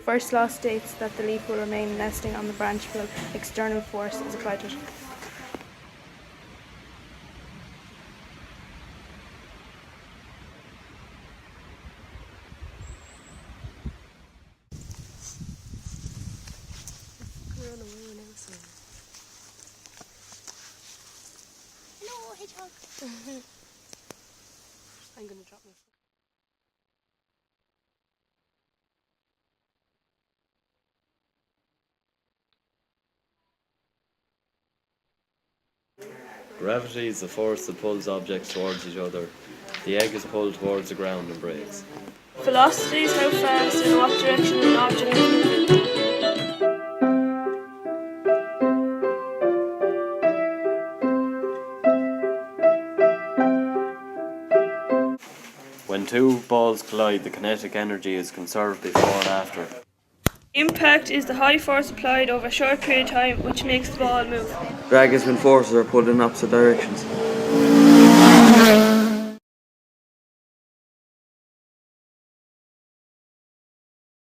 First law states that the leaf will remain nesting on the branch until external force is applied to it. Hello, hedgehog. I'm going to drop my phone. Gravity is the force that pulls objects towards each other. The egg is pulled towards the ground and breaks. Velocity is how fast and in what direction an object is moving. When two balls collide, the kinetic energy is conserved before and after. Impact is the high force applied over a short period of time which makes the ball move. Drag is when forces are pulled in opposite directions.